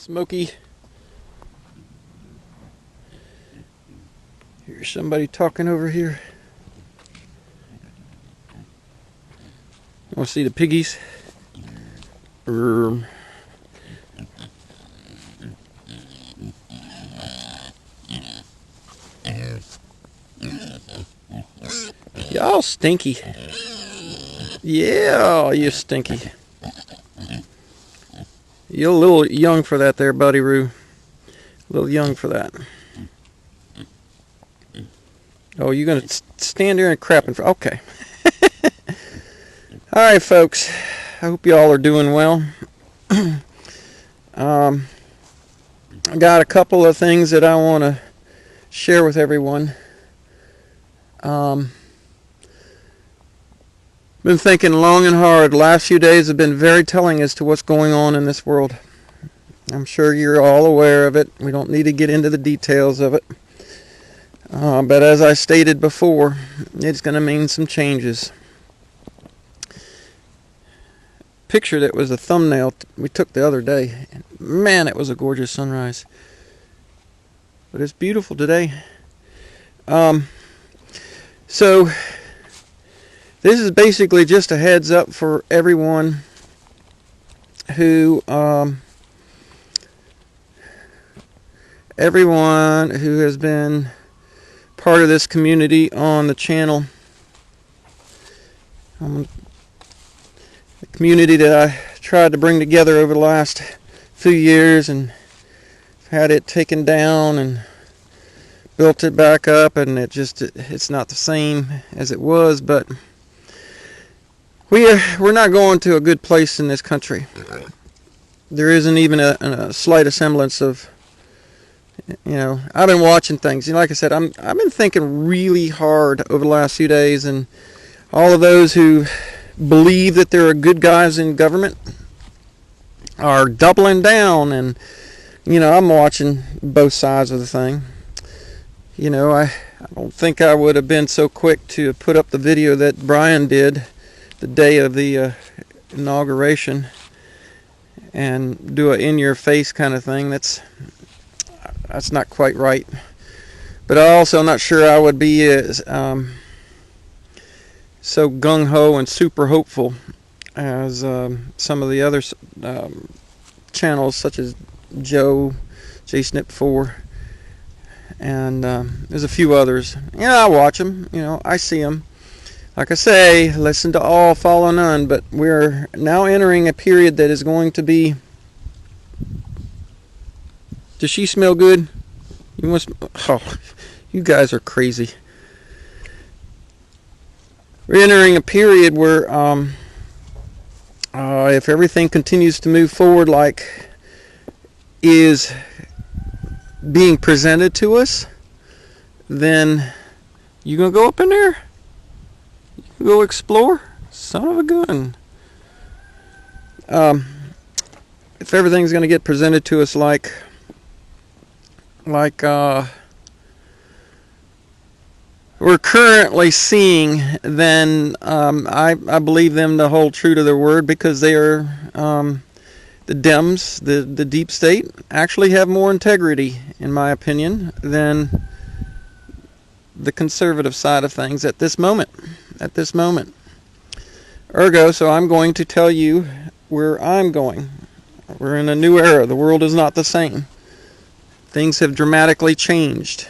Smoky. Here's somebody talking over here. Want to see the piggies? Y'all stinky. Yeah, you stinky. You're a little young for that there, Buddy Roo. A little young for that. Oh, you're going to stand there and crap in front. Okay. All right, folks. I hope you all are doing well. I got a couple of things that I want to share with everyone. Been thinking long and hard. The last few days have been very telling as to what's going on in this world. I'm sure you're all aware of it. We don't need to get into the details of it. But as I stated before, it's going to mean some changes. Picture that was a thumbnail we took the other day. Man, it was a gorgeous sunrise. But it's beautiful today. So this is basically just a heads up for everyone who has been part of this community on the channel. The community that I tried to bring together over the last few years and had it taken down and built it back up, and it's not the same as it was, but we're not going to a good place in this country. There isn't even a slight semblance of, I've been watching things. Like I said, I've been thinking really hard over the last few days, and all of those who believe that there are good guys in government are doubling down, and I'm watching both sides of the thing. I don't think I would have been so quick to put up the video that Brian did the day of the inauguration and do a in-your-face kind of thing. That's not quite right. But I also not sure I would be as so gung-ho and super hopeful as some of the other channels, such as JSnip4, and there's a few others. I watch them. I see them. Like I say, listen to all, follow none. But we're now entering a period that is going to be. Does she smell good? You must. Oh, you guys are crazy. We're entering a period where, if everything continues to move forward like is being presented to us, then you gonna go up in there? You can go explore? Son of a gun. If everything's gonna get presented to us like we're currently seeing, then I believe them to hold true to their word, because they are the Dems, the deep state, actually have more integrity, in my opinion, than the conservative side of things at this moment. Ergo, so I'm going to tell you where I'm going. We're in a new era. The world is not the same. Things have dramatically changed.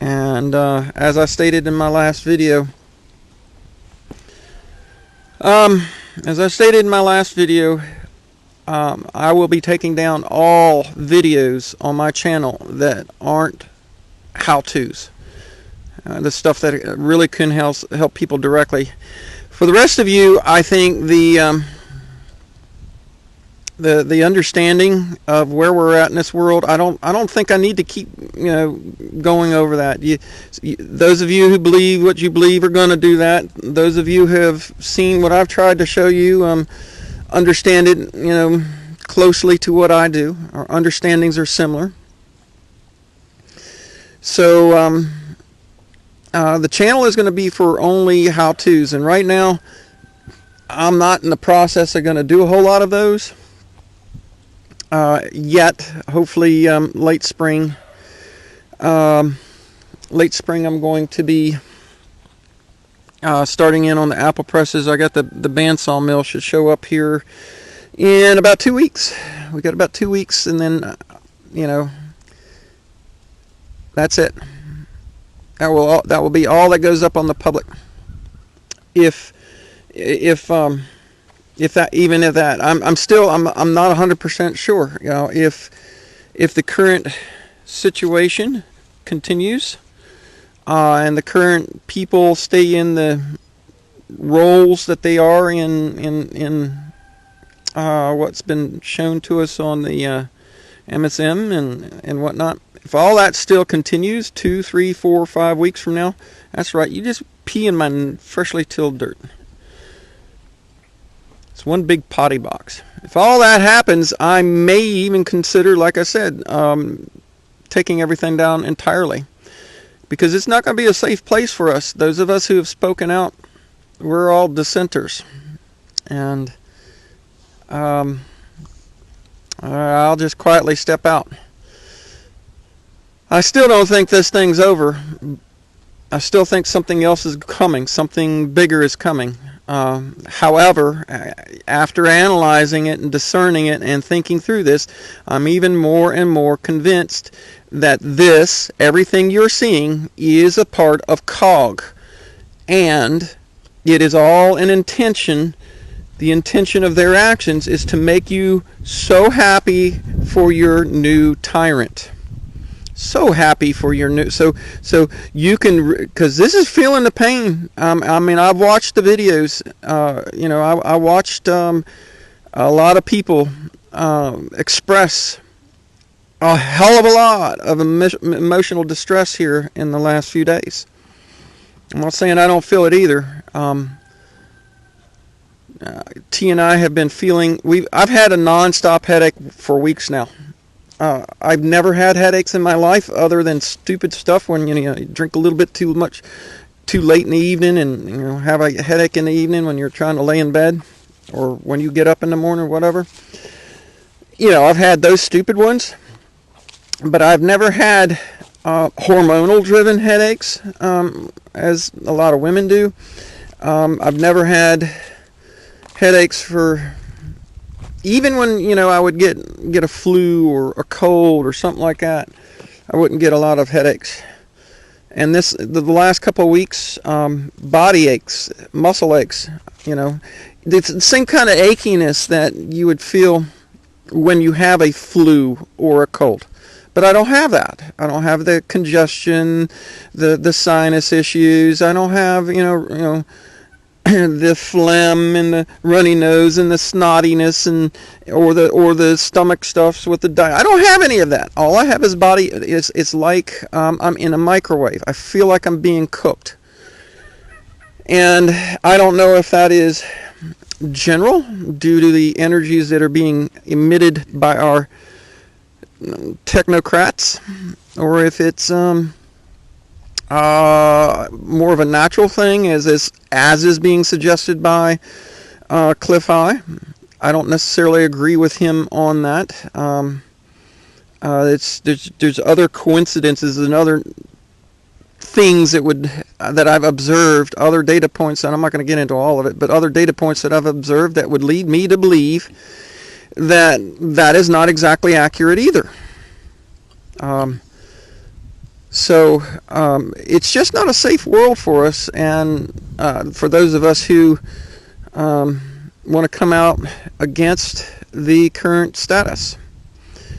And as I stated in my last video, I will be taking down all videos on my channel that aren't how-tos. The stuff that really can help people directly. For the rest of you, I think the understanding of where we're at in this world, I don't think I need to keep going over that. Those of you who believe what you believe are going to do that. Those of you who have seen what I've tried to show you, understand it closely to what I do. Our understandings are similar. So the channel is going to be for only how-tos, and right now I'm not in the process of going to do a whole lot of those. yet. Hopefully, late spring. Late spring, I'm going to be starting in on the apple presses. I got the bandsaw mill should show up here in about 2 weeks. We got about 2 weeks, and then that's it. That will be all that goes up on the public. If that, even if that, I'm not 100% sure. If the current situation continues, and the current people stay in the roles that they are in what's been shown to us on the MSM and whatnot. If all that still continues 2, 3, 4, 5 weeks from now, that's right. You just pee in my freshly tilled dirt. It's one big potty box. If all that happens, I may even consider, like I said, taking everything down entirely. Because it's not going to be a safe place for us. Those of us who have spoken out, we're all dissenters. And I'll just quietly step out. I still don't think this thing's over. I still think something else is coming. Something bigger is coming. However, after analyzing it and discerning it and thinking through this, I'm even more and more convinced that everything you're seeing, is a part of COG. And it is all an intention. The intention of their actions is to make you so happy for your new tyrant. So happy for your new, so you can, because this is feeling the pain. I mean, I've watched the videos. I watched a lot of people express a hell of a lot of emotional distress here in the last few days. I'm not saying I don't feel it either. T and I have been feeling. I've had a non-stop headache for weeks now. I've never had headaches in my life other than stupid stuff when you drink a little bit too much too late in the evening and have a headache in the evening when you're trying to lay in bed or when you get up in the morning or whatever. I've had those stupid ones, but I've never had hormonal driven headaches as a lot of women do. I've never had headaches for, even when I would get a flu or a cold or something like that, I wouldn't get a lot of headaches. And the last couple of weeks, body aches, muscle aches, it's the same kind of achiness that you would feel when you have a flu or a cold. But I don't have that. I don't have the congestion, the sinus issues. I don't have the phlegm and the runny nose and the snottiness or the stomach stuffs with the diet. I don't have any of that. All I have is body. It's like I'm in a microwave. I feel like I'm being cooked. And I don't know if that is general due to the energies that are being emitted by our technocrats, or if it's more of a natural thing, as is being suggested by Cliff High. I don't necessarily agree with him on that. There's other coincidences and other things that I've observed, other data points, and I'm not going to get into all of it, but other data points that I've observed that would lead me to believe that is not exactly accurate either. So it's just not a safe world for us, and for those of us who want to come out against the current status.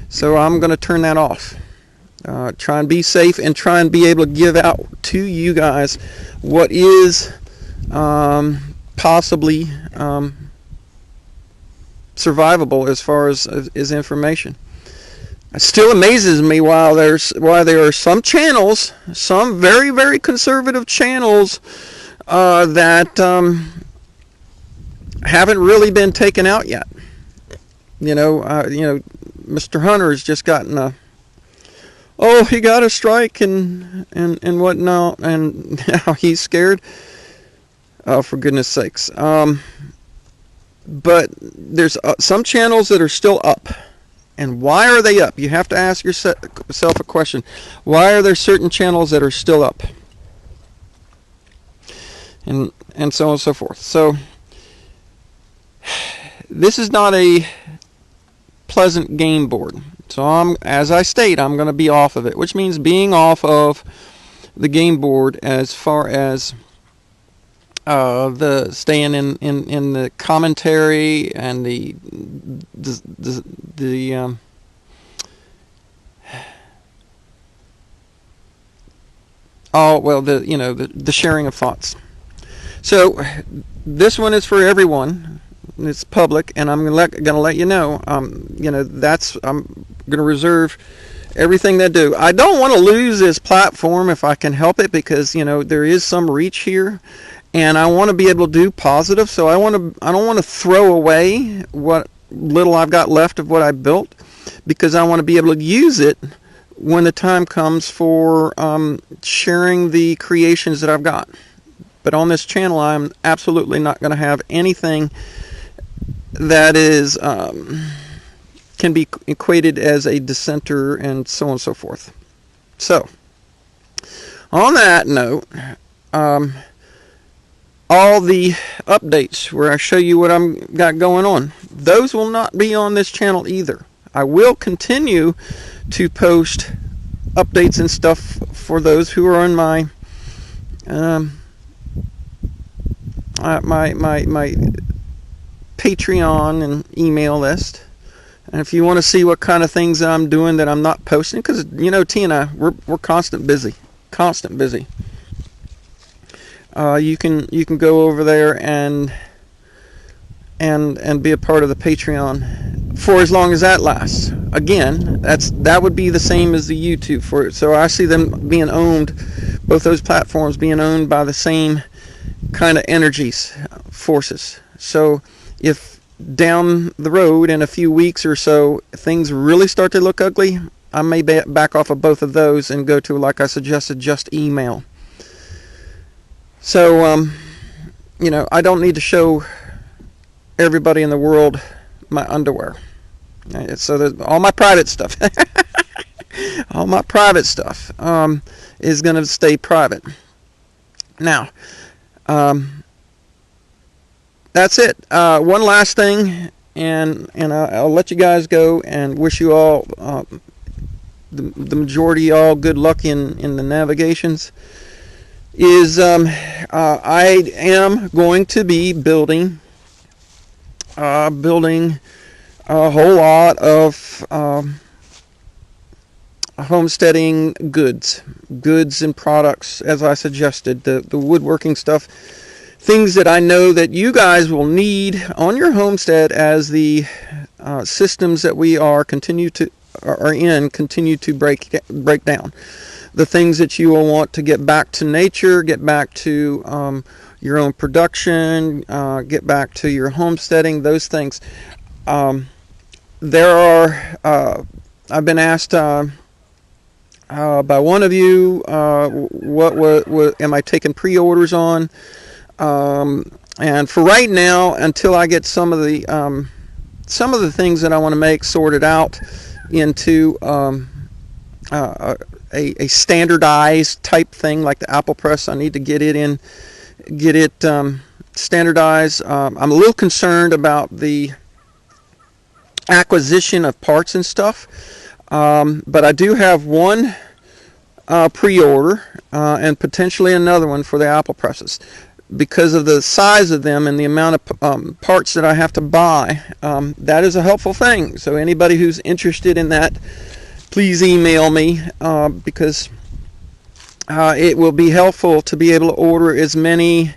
So I'm going to turn that off. Try and be safe and try and be able to give out to you guys what is possibly survivable as far as information. It still amazes me why there are some channels, some very, very conservative channels that haven't really been taken out yet. Mr. Hunter has just gotten he got a strike and whatnot, and now he's scared. Oh, for goodness sakes. But there's some channels that are still up, And why are they up? You have to ask yourself a question. Why are there certain channels that are still up? And so on and so forth. So this is not a pleasant game board. So as I state, I'm going to be off of it, which means being off of the game board as far as the staying in the commentary and the sharing of thoughts. So this one is for everyone. It's public, and I'm gonna let you know. I'm gonna reserve everything they do. I don't want to lose this platform if I can help it, because there is some reach here, and I want to be able to do positive. So I don't want to throw away what little I've got left of what I built, because I want to be able to use it when the time comes for sharing the creations that I've got. But on this channel, I'm absolutely not going to have anything that is can be equated as a dissenter and so on and so forth. So, on that note, all the updates where I show you what I've got going on, those will not be on this channel either. I will continue to post updates and stuff for those who are on my my Patreon and email list. And if you want to see what kind of things I'm doing that I'm not posting, because T and I, we're constant busy. You can go over there and be a part of the Patreon for as long as that lasts. Again, that would be the same as the YouTube for it. So I see them being owned, both those platforms being owned by the same kind of energies, forces. So if down the road in a few weeks or so things really start to look ugly, I may back off of both of those and go to, like I suggested, just email. So I don't need to show everybody in the world my underwear. So there's all my private stuff all my private stuff is going to stay private. Now that's it. One last thing, and I'll let you guys go and wish you all, the majority, all good luck in the navigations. I am going to be building a whole lot of homesteading goods and products, as I suggested, the woodworking stuff, things that I know that you guys will need on your homestead as the systems that we continue to break down. The things that you will want to get back to nature, get back to your own production, get back to your homesteading, those things. I've been asked by one of you, what am I taking pre-orders on? And for right now, until I get some of the things that I want to make sorted out into a standardized type thing like the Apple Press, I need to get it standardized. I'm a little concerned about the acquisition of parts and stuff, but I do have one pre-order and potentially another one for the Apple Presses. Because of the size of them and the amount of parts that I have to buy, that is a helpful thing. So anybody who's interested in that, please email me, because it will be helpful to be able to order as many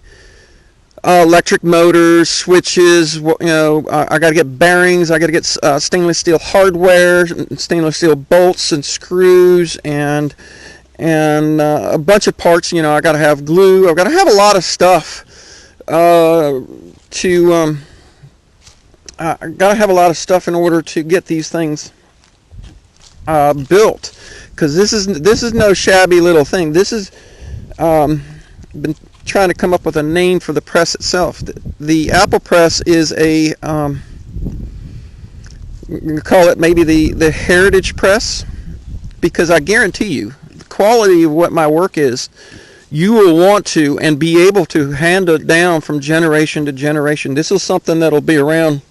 electric motors, switches. I got to get bearings. I got to get stainless steel hardware, stainless steel bolts and screws, and a bunch of parts. I got to have glue. I've got to have a lot of stuff I got to have a lot of stuff in order to get these things built, because this is no shabby little thing. This is been trying to come up with a name for the press itself. The Apple Press is a call it maybe the heritage press, because I guarantee you the quality of what my work is, you will want to and be able to hand it down from generation to generation. This is something that'll be around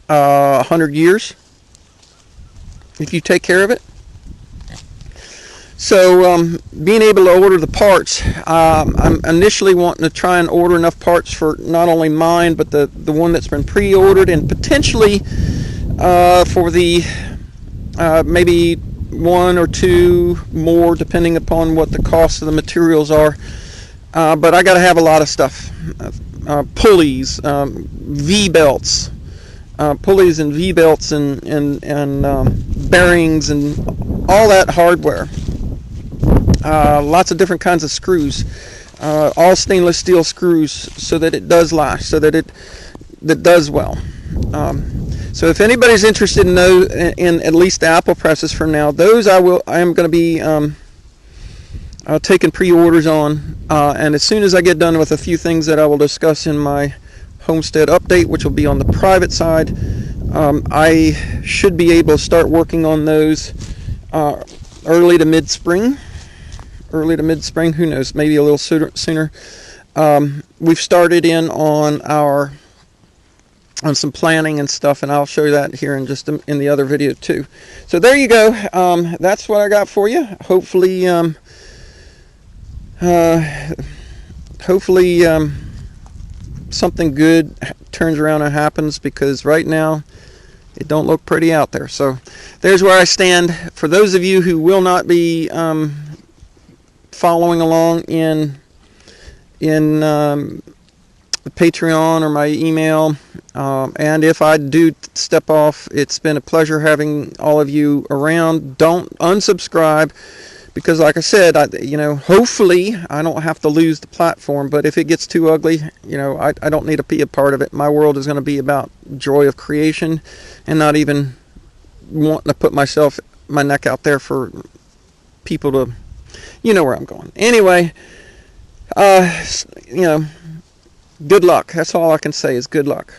100 years if you take care of it. So being able to order the parts, I'm initially wanting to try and order enough parts for not only mine, but the one that's been pre-ordered, and potentially for the maybe one or two more, depending upon what the cost of the materials are. But I got to have a lot of stuff. Pulleys, V-belts, pulleys and V-belts, and bearings, and all that hardware. Lots of different kinds of screws, all stainless steel screws, so that it does last, so that it does well. So if anybody's interested in at least the Apple presses for now, those I am going to be taking pre-orders on, and as soon as I get done with a few things that I will discuss in my homestead update, which will be on the private side, I should be able to start working on those early to mid-spring. Who knows, maybe a little sooner. We've started in on some planning and stuff, and I'll show you that here in just in the other video too. So there you go. That's what I got for you. Hopefully something good turns around and happens, because right now it don't look pretty out there. So there's where I stand. For those of you who will not be following along in the Patreon or my email, and if I do step off, it's been a pleasure having all of you around. Don't unsubscribe, because like I said, hopefully I don't have to lose the platform, but if it gets too ugly, I don't need to be a part of it. My world is going to be about joy of creation, and not even wanting to put my neck out there for people to, where I'm going. Anyway, good luck. That's all I can say is good luck.